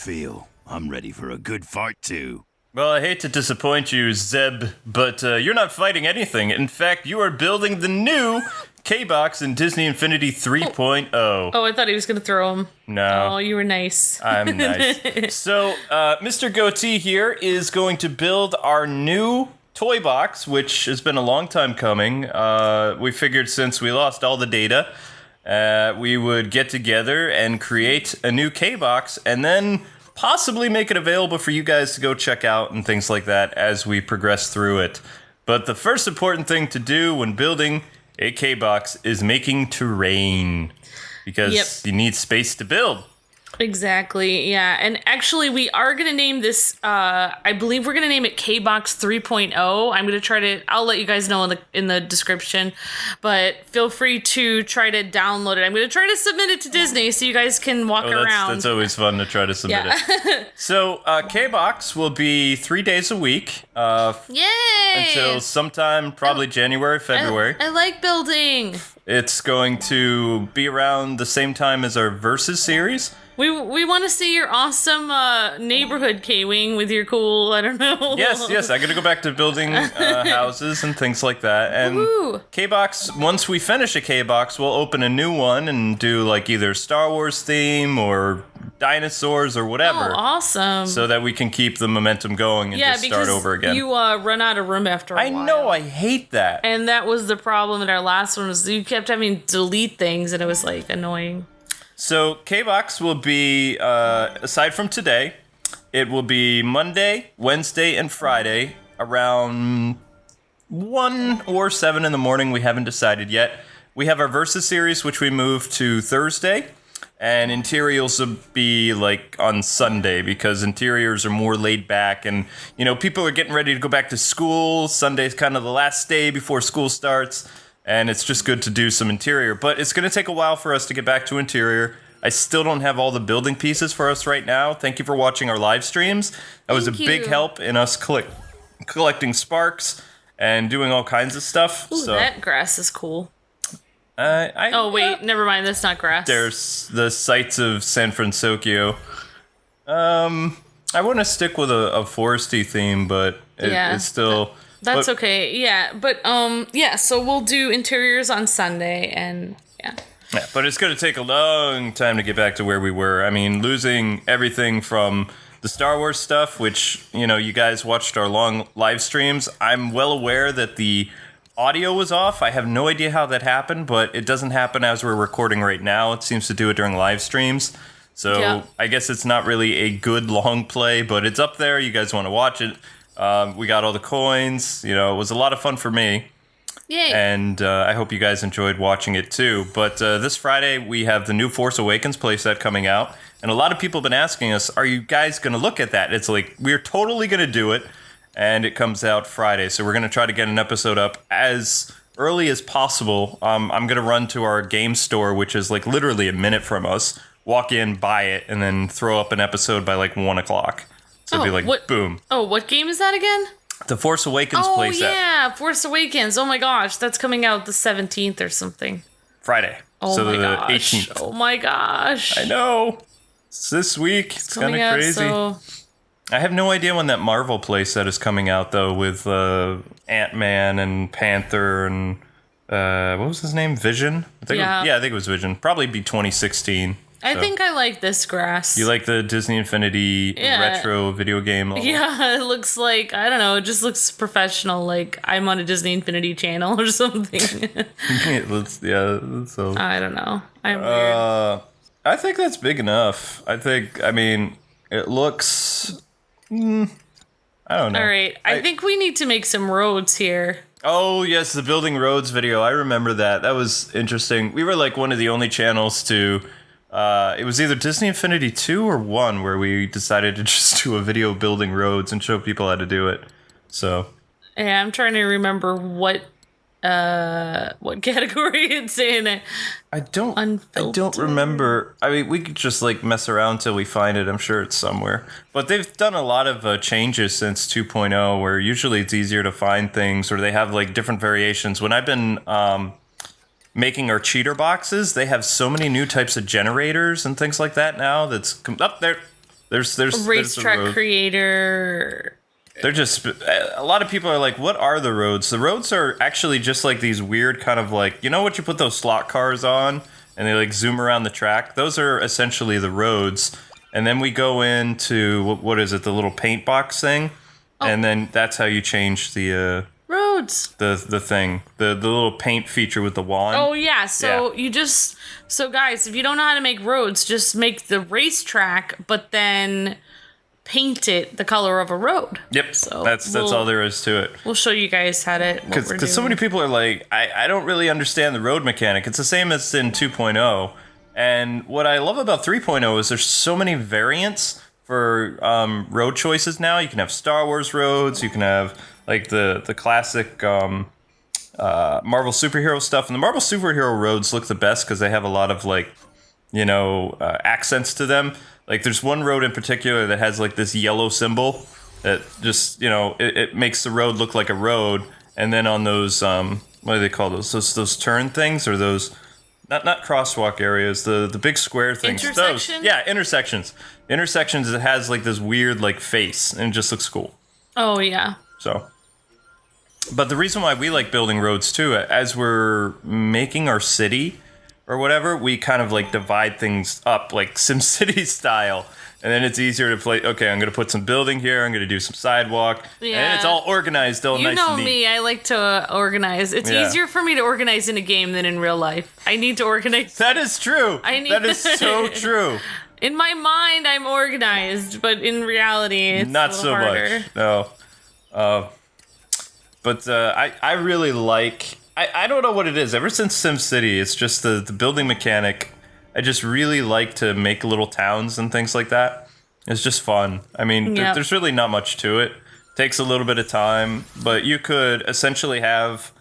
feel? I'm ready for a good fight, too. Well, I hate to disappoint you, Zeb, but you're not fighting anything. In fact, you are building the new Kbox in Disney Infinity 3.0. Oh, I thought he was going to throw him. No. Oh, you were nice. I'm nice. So, Mr. Goatee here is going to build our new toy box, which has been a long time coming. We figured since we lost all the data, we would get together and create a new Kbox, and then possibly make it available for you guys to go check out and things like that as we progress through it. But the first important thing to do when building a Kbox is making terrain, because you need space to build. Exactly, yeah. And actually, we are going to name this, I believe we're going to name it Kbox 3.0. I'm going to try to, I'll let you guys know in the description, but feel free to try to download it. I'm going to try to submit it to Disney so you guys can walk around. That's always fun to try to submit it. So, Kbox will be 3 days a week. Yay! Until sometime, probably January, February. I like building. It's going to be around the same time as our Versus series. We want to see your awesome neighborhood, Kwing, with your cool, I don't know. Yes, I'm going to go back to building houses and things like that. And Woo-hoo. Kbox, once we finish a Kbox, we'll open a new one and do like either Star Wars theme or dinosaurs or whatever. Oh, awesome. So that we can keep the momentum going and just start over again. You run out of room after a while. I know, I hate that. And that was the problem in our last one, was you kept having to delete things and it was like annoying. So, Kbox will be, aside from today, it will be Monday, Wednesday, and Friday around 1 or 7 in the morning. We haven't decided yet. We have our Versus series, which we moved to Thursday, and interiors will be, like, on Sunday, because interiors are more laid back, and, you know, people are getting ready to go back to school. Sunday's kind of the last day before school starts. And it's just good to do some interior. But it's going to take a while for us to get back to interior. I still don't have all the building pieces for us right now. Thank you for watching our live streams. That was a big help in us collecting sparks and doing all kinds of stuff. Ooh, that grass is cool. Never mind. That's not grass. There's the sights of San Francisco. I want to stick with a foresty theme, but it's still... That's okay, yeah. But, so we'll do interiors on Sunday, and, yeah. Yeah, but it's going to take a long time to get back to where we were. I mean, losing everything from the Star Wars stuff, which, you know, you guys watched our long live streams. I'm well aware that the audio was off. I have no idea how that happened, but it doesn't happen as we're recording right now. It seems to do it during live streams. So I guess it's not really a good long play, but it's up there. You guys want to watch it. We got all the coins. You know, it was a lot of fun for me. Yay. And I hope you guys enjoyed watching it too. But this Friday, we have the new Force Awakens playset coming out. And a lot of people have been asking us, are you guys going to look at that? It's like, we're totally going to do it. And it comes out Friday. So we're going to try to get an episode up as early as possible. I'm going to run to our game store, which is like literally a minute from us. Walk in, buy it, and then throw up an episode by like 1 o'clock. So it'd be like, boom. Oh, what game is that again? The Force Awakens playset. Oh, yeah, Force Awakens. Oh, my gosh. That's coming out the 17th or something. Friday. Oh, my gosh. 18th. Oh, my gosh. I know. It's this week. It's kind of crazy. I have no idea when that Marvel playset is coming out, though, with Ant-Man and Panther and, what was his name? Vision? I think it was Vision. Probably be 2016. I think I like this grass. You like the Disney Infinity retro video game level? Yeah, it looks like, I don't know, it just looks professional, like I'm on a Disney Infinity channel or something. I don't know. I'm weird. I think that's big enough. It looks... I don't know. All right, I think we need to make some roads here. Oh, yes, the Building Roads video. I remember that. That was interesting. We were like one of the only channels to... it was either Disney Infinity 2 or 1 where we decided to just do a video building roads and show people how to do it. So, yeah, I'm trying to remember what category it's in. I don't remember. I mean, we could just like mess around till we find it. I'm sure it's somewhere. But they've done a lot of changes since 2.0 where usually it's easier to find things, or they have like different variations. When I've been making our cheater boxes, they have so many new types of generators and things like that now. That's up there. There's Racetrack the road. creator. They're just a lot of people are like, what are the roads? The roads are actually just like these weird kind of like, you know what you put those slot cars on and they like zoom around the track? Those are essentially the roads. And then we go into what is it, the little paint box thing, and then that's how you change the roads. The thing, the little paint feature with the wand. Oh yeah, so guys, if you don't know how to make roads, just make the racetrack, but then paint it the color of a road. Yep. So that's all there is to it. We'll show you guys how to. Because so many people are like, I don't really understand the road mechanic. It's the same as in 2.0. And what I love about 3.0 is there's so many variants for road choices now. You can have Star Wars roads. You can have like the classic Marvel superhero stuff. And the Marvel superhero roads look the best because they have a lot of like, accents to them. Like there's one road in particular that has like this yellow symbol that just, it makes the road look like a road. And then on those, what do they call those? Those turn things or those... Not crosswalk areas, the big square things. Intersections? Yeah, intersections. Intersections, it has like this weird like face, and it just looks cool. Oh, yeah. So, but the reason why we like building roads too, as we're making our city or whatever, we kind of like divide things up like SimCity style. And then it's easier to play, okay, I'm going to put some building here, I'm going to do some sidewalk, and it's all organized, all nice and neat. You know me, I like to organize. It's easier for me to organize in a game than in real life. I need to organize. That is true. That is so true. In my mind, I'm organized, but in reality, it's not a so harder. much. No. But I really like, I don't know what it is. Ever since SimCity, it's just the building mechanic. I just really like to make little towns and things like that. It's just fun. I mean, there's really not much to it. Takes a little bit of time, but you could essentially have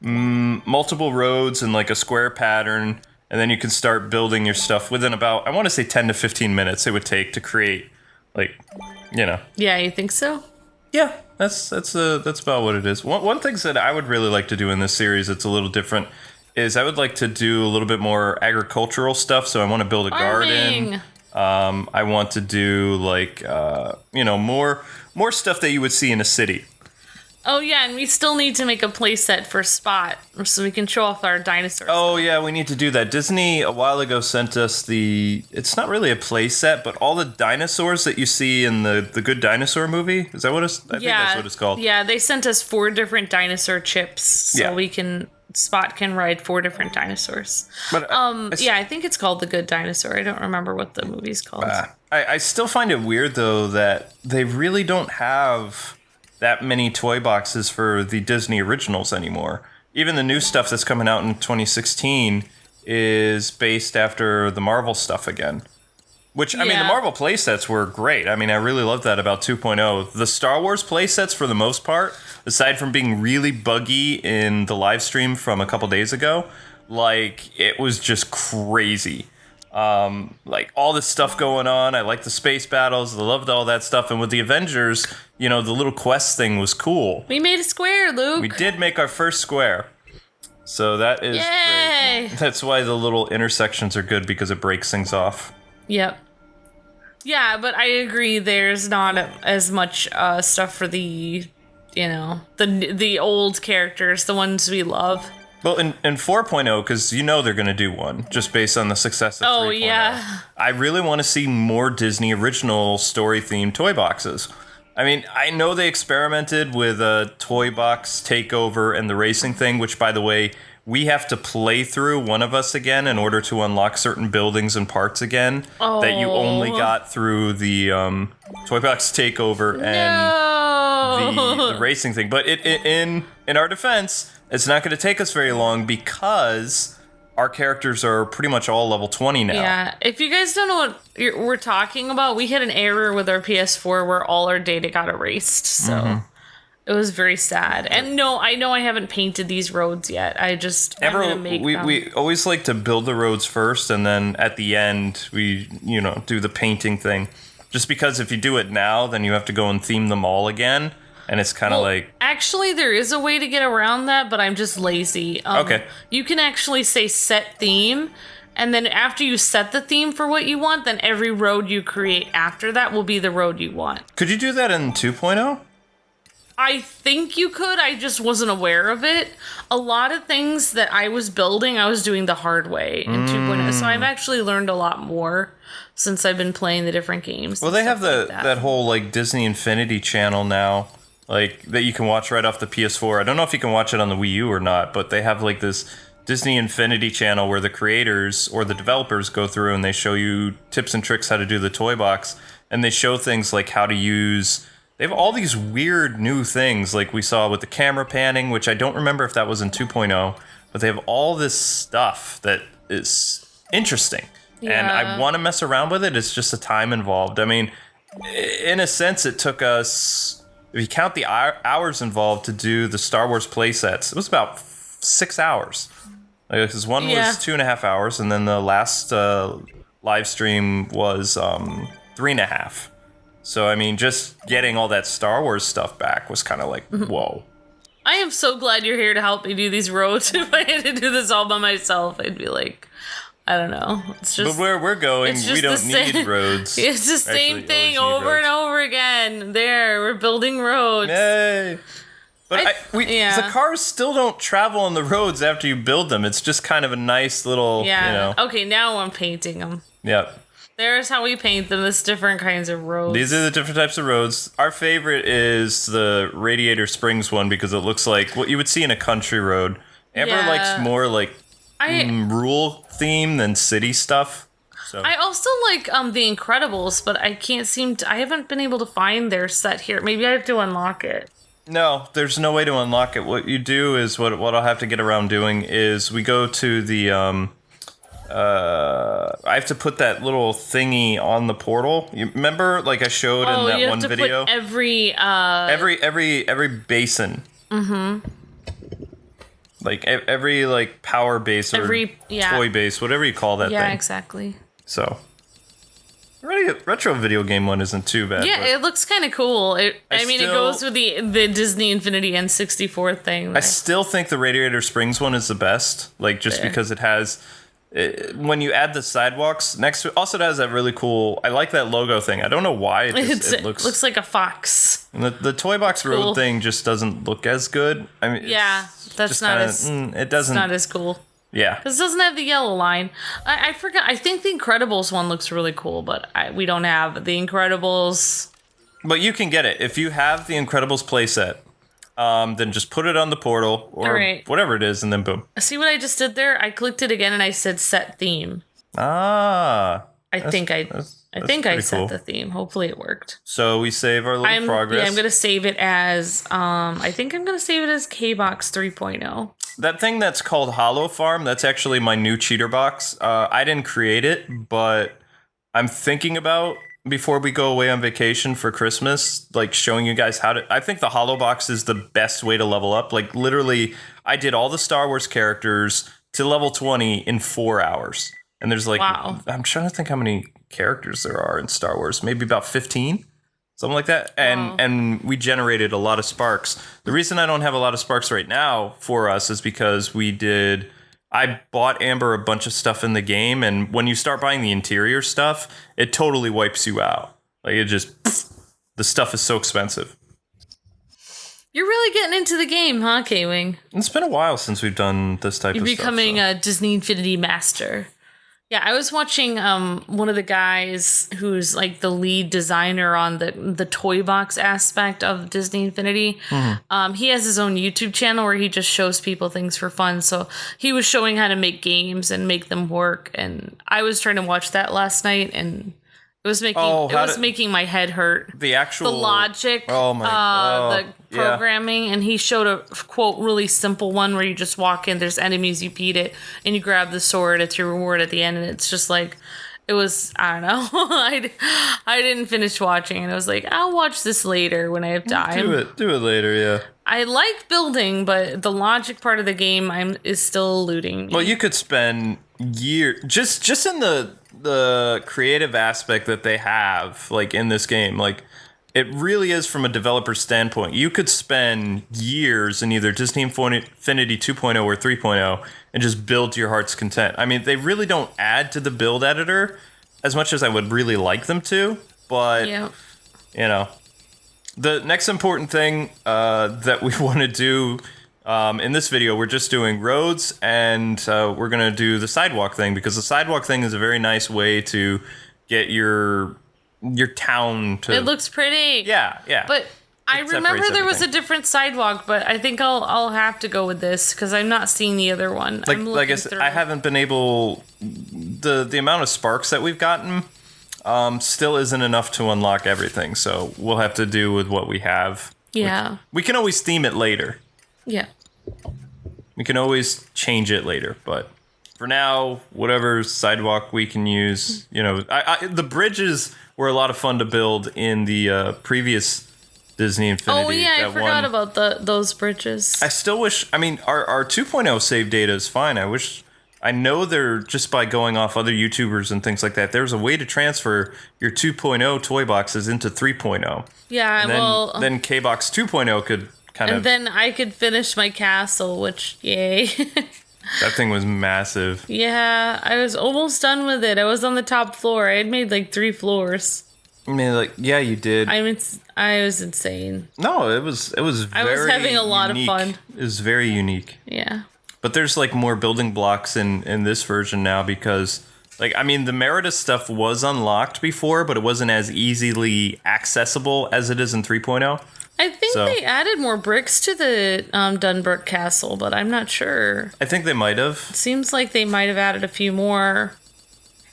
multiple roads in like a square pattern, and then you can start building your stuff within about, I want to say 10 to 15 minutes it would take to create, like, Yeah, you think so? Yeah, that's about what it is. One thing that I would really like to do in this series that's a little different is I would like to do a little bit more agricultural stuff. So I want to build a garden. I want to do like more stuff that you would see in a city. Oh yeah, and we still need to make a play set for Spot so we can show off our dinosaurs. Oh yeah, we need to do that. Disney a while ago sent us it's not really a play set, but all the dinosaurs that you see in the Good Dinosaur movie. Is that what it's? I think that's what it's called. Yeah, they sent us 4 different dinosaur chips so Spot can ride 4 different dinosaurs. But I think it's called The Good Dinosaur. I don't remember what the movie's called. I still find it weird though that they really don't have that many toy boxes for the Disney originals anymore. Even the new stuff that's coming out in 2016 is based after the Marvel stuff again. Which, I mean, the Marvel playsets were great. I mean, I really loved that about 2.0. The Star Wars playsets, for the most part, aside from being really buggy in the live stream from a couple days ago, like, it was just crazy. Like, all this stuff going on. I liked the space battles. I loved all that stuff. And with the Avengers, the little quest thing was cool. We made a square, Luke. We did make our first square. So that is great. That's why the little intersections are good, because it breaks things off. Yep. Yeah, but I agree. There's not as much stuff for the old characters, the ones we love. Well, in 4.0, because they're going to do one, just based on the success of 3.0. Oh, yeah. I really want to see more Disney original story-themed toy boxes. I mean, I know they experimented with a toy box takeover and the racing thing, which, by the way, we have to play through, one of us again, in order to unlock certain buildings and parts again that you only got through the toy box takeover and the racing thing. But in our defense, it's not going to take us very long because our characters are pretty much all level 20 now. Yeah, if you guys don't know what we're talking about, we had an error with our PS4 where all our data got erased, so... It was very sad. And no, I know I haven't painted these roads yet. I'm gonna make them. We always like to build the roads first, and then at the end, we, do the painting thing. Just because if you do it now, then you have to go and theme them all again. And it's kind of like... Actually, there is a way to get around that, but I'm just lazy. Okay. You can actually say set theme, And then after you set the theme for what you want, then every road you create after that will be the road you want. Could you do that in 2.0? I think you could. I just wasn't aware of it. A lot of things that I was building, I was doing the hard way in 2.0. So I've actually learned a lot more since I've been playing the different games. Well, they have that whole like Disney Infinity channel now, like that you can watch right off the PS4. I don't know if you can watch it on the Wii U or not, but they have like this Disney Infinity channel where the creators or the developers go through and they show you tips and tricks how to do the toy box, and they show things like how to use. They have all these weird new things, like we saw with the camera panning, which I don't remember if that was in 2.0, but they have all this stuff that is interesting. Yeah. And I want to mess around with it. It's just the time involved. I mean, in a sense, it took us, if you count the hours involved to do the Star Wars playsets, it was about 6 hours. Because one was 2.5 hours, and then the last live stream was 3.5. So, I mean, just getting all that Star Wars stuff back was kind of like, whoa. I am so glad you're here to help me do these roads. If I had to do this all by myself, I'd be like, I don't know. It's just. But where we're going, we don't need roads. It's the same thing over and over again. There, we're building roads. Yay. But the cars still don't travel on the roads after you build them. It's just kind of a nice little, Okay, now I'm painting them. Yep. There's how we paint them. There's different kinds of roads. These are the different types of roads. Our favorite is the Radiator Springs one because it looks like what you would see in a country road. Amber likes more like rural theme than city stuff. So I also like The Incredibles, but I haven't been able to find their set here. Maybe I have to unlock it. No, there's no way to unlock it. What you do is what I'll have to get around doing is we go to the I have to put that little thingy on the portal. You remember, like I showed in that one video. Put every basin. Mm-hmm. Like every like power base or toy base, whatever you call that thing. Yeah, exactly. So, retro video game one isn't too bad. Yeah, it looks kind of cool. It goes with the Disney Infinity N64 thing. I still think the Radiator Springs one is the best. Like just because it has. When you add the sidewalks next to it, also it has that really cool. I like that logo thing. I don't know why it looks like a fox. And the Toy Box Road thing just doesn't look as good. I mean, that's not as it doesn't. It's not as cool. Yeah, because it doesn't have the yellow line. I forgot. I think the Incredibles one looks really cool, but we don't have the Incredibles. But you can get it if you have the Incredibles playset. Then just put it on the portal or whatever it is, and then boom. See what I just did there? I clicked it again and I said set theme. I think I set the theme. Hopefully it worked. So we save our little progress. Yeah, I'm gonna save it as I think I'm gonna save it as Kbox 3.0. That thing that's called Hollow Farm, that's actually my new cheater box. I didn't create it, but I'm thinking about before we go away on vacation for Christmas, like showing you guys how to. I think the Hollow Box is the best way to level up. Like literally, I did all the Star Wars characters to level 20 in 4 hours. And there's like, I'm trying to think how many characters there are in Star Wars. Maybe about 15, something like that. And we generated a lot of sparks. The reason I don't have a lot of sparks right now for us is because I bought Amber a bunch of stuff in the game, and when you start buying the interior stuff, it totally wipes you out. Like it just, the stuff is so expensive. You're really getting into the game, huh, Kwing? It's been a while since we've done this type of stuff. You're becoming a Disney Infinity master. Yeah, I was watching one of the guys who's like the lead designer on the toy box aspect of Disney Infinity. Mm-hmm. He has his own YouTube channel where he just shows people things for fun. So he was showing how to make games and make them work. And I was trying to watch that last night, and it was making my head hurt. The logic, the programming, and he showed a quote really simple one where you just walk in, there's enemies, you beat it, and you grab the sword. It's your reward at the end, and it's just like it was. I don't know. I didn't finish watching, and I was like, I'll watch this later when I have time. Do it later. Yeah. I like building, but the logic part of the game is still eluding me. Well, you could spend years just in the creative aspect that they have, like in this game. Like it really is from a developer standpoint. You could spend years in either Disney Infinity 2.0 or 3.0 and just build to your heart's content. I mean, they really don't add to the build editor as much as I would really like them to, but, you know. The next important thing that we want to do in this video, we're just doing roads, and we're going to do the sidewalk thing, because the sidewalk thing is a very nice way to get your town to... It looks pretty. Yeah. But I remember there was a different sidewalk, but I think I'll have to go with this, because I'm not seeing the other one. Like I said, I haven't been able... The amount of sparks that we've gotten... still isn't enough to unlock everything, so we'll have to do with what we have. Yeah. We can always theme it later. Yeah. We can always change it later, but for now, whatever sidewalk we can use, you know, the bridges were a lot of fun to build in the previous Disney Infinity. Oh yeah, I forgot about those bridges. I still wish, I mean, our 2.0 save data is fine. I know they're just by going off other YouTubers and things like that. There's a way to transfer your 2.0 toy boxes into 3.0. Yeah, and then Kbox 2.0 could kind of... And then I could finish my castle, which, yay. That thing was massive. Yeah, I was almost done with it. I was on the top floor. I had made like 3 floors. I mean, like, yeah, you did. I was insane. No, it was very I was having a lot of fun. It was very unique. Yeah. But there's like more building blocks in this version now, because like, I mean, the Merida stuff was unlocked before, but it wasn't as easily accessible as it is in 3.0. I think they added more bricks to the Dunbrook Castle, but I'm not sure. I think they might have. Seems like they might have added a few more.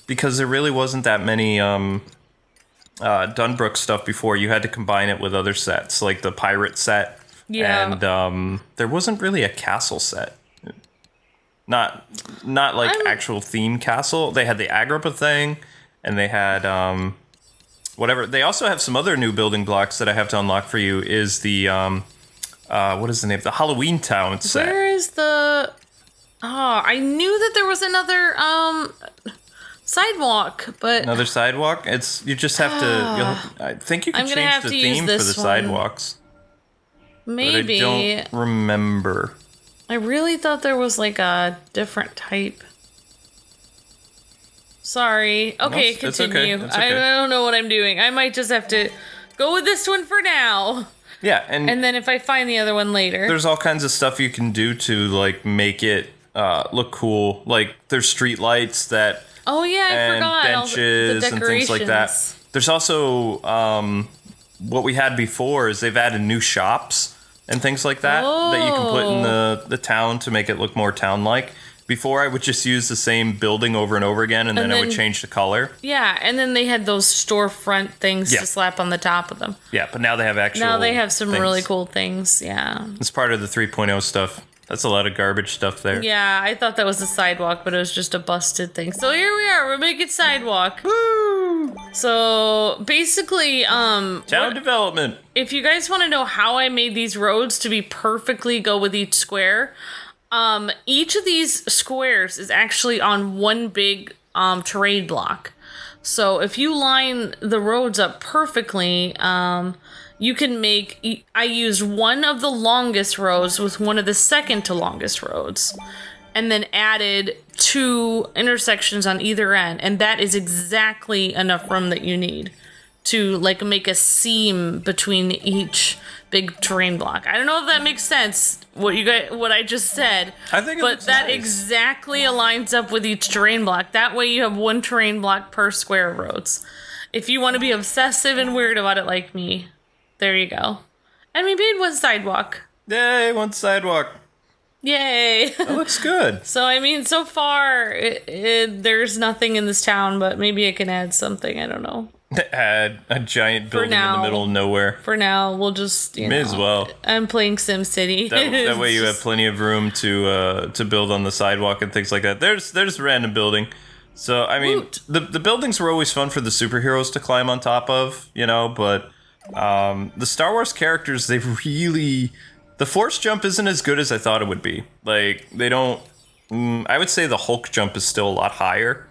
Because there really wasn't that many Dunbrook stuff before. You had to combine it with other sets, like the pirate set. Yeah. And there wasn't really a castle set. Not like actual theme castle. They had the Agrippa thing, and they had whatever. They also have some other new building blocks that I have to unlock for you. Is the what is the name? The Halloween Town set. Where is the? Oh, I knew that there was another sidewalk, but another sidewalk. You just have to. I think you can change the theme for the sidewalks. Maybe. But I don't remember. I really thought there was like a different type. Sorry. Okay, continue. It's okay. I don't know what I'm doing. I might just have to go with this one for now. Yeah, and then if I find the other one later. There's all kinds of stuff you can do to like make it look cool. Like there's street lights that I forgot. Benches and things like that. There's also what we had before is they've added new shops and things like that that you can put in the town to make it look more town-like. Before, I would just use the same building over and over again, and then I would change the color. Yeah, and then they had those storefront things to slap on the top of them. Yeah, but now they have actual Now they have some things. really cool things, yeah. It's part of the 3.0 stuff. That's a lot of garbage stuff there. Yeah, I thought that was a sidewalk, but it was just a busted thing. So here we are, we're making sidewalk. Woo! So basically, town development. If you guys want to know how I made these roads to be perfectly go with each square, each of these squares is actually on one big terrain block. So if you line the roads up perfectly, you can make... I used one of the longest roads with one of the second to longest roads, and then added 2 intersections on either end, and that is exactly enough room that you need to like make a seam between each big terrain block. I don't know if that makes sense, what I just said. I think it but looks that nice. exactly aligns up with each terrain block. That way you have 1 terrain block per square of roads. If you want to be obsessive and weird about it like me, there you go. And we made 1 sidewalk. Yay, 1 sidewalk. Yay. That looks good. So, I mean, so far, there's nothing in this town, but maybe I can add something. I don't know. Add a giant building in the middle of nowhere. For now, we'll just, May as well. I'm playing SimCity. That way you have plenty of room to build on the sidewalk and things like that. There's random building. So, I mean, the buildings were always fun for the superheroes to climb on top of, but the Star Wars characters, they really... The Force jump isn't as good as I thought it would be. Like, they don't... I would say the Hulk jump is still a lot higher.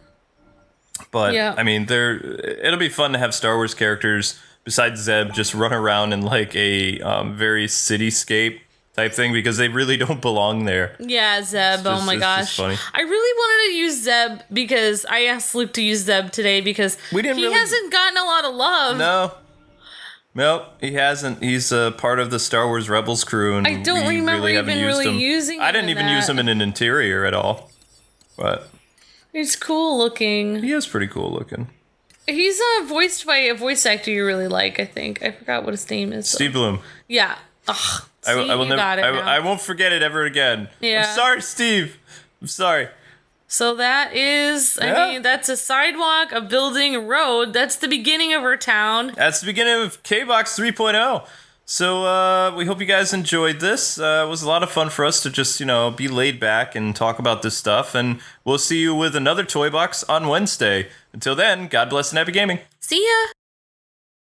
But, I mean, it'll be fun to have Star Wars characters besides Zeb, just run around in like a very cityscape type thing because they really don't belong there. Yeah, Zeb. Oh my it's gosh. just funny. I really wanted to use Zeb because I asked Luke to use Zeb today because he hasn't gotten a lot of love. Nope, he hasn't. He's a part of the Star Wars Rebels crew, and I don't remember using him. I didn't even use him in an interior at all. But he's cool looking. He is pretty cool looking. He's voiced by a voice actor you really like, I think. I forgot what his name is. Steve Bloom. Yeah. Ugh. I will never. I won't forget it ever again. Yeah. I'm sorry, Steve. I'm sorry. So that is, I mean, that's a sidewalk, a building, a road. That's the beginning of our town. That's the beginning of Kbox 3.0. So we hope you guys enjoyed this. It was a lot of fun for us to just, be laid back and talk about this stuff. And we'll see you with another Toy Box on Wednesday. Until then, God bless and happy gaming. See ya.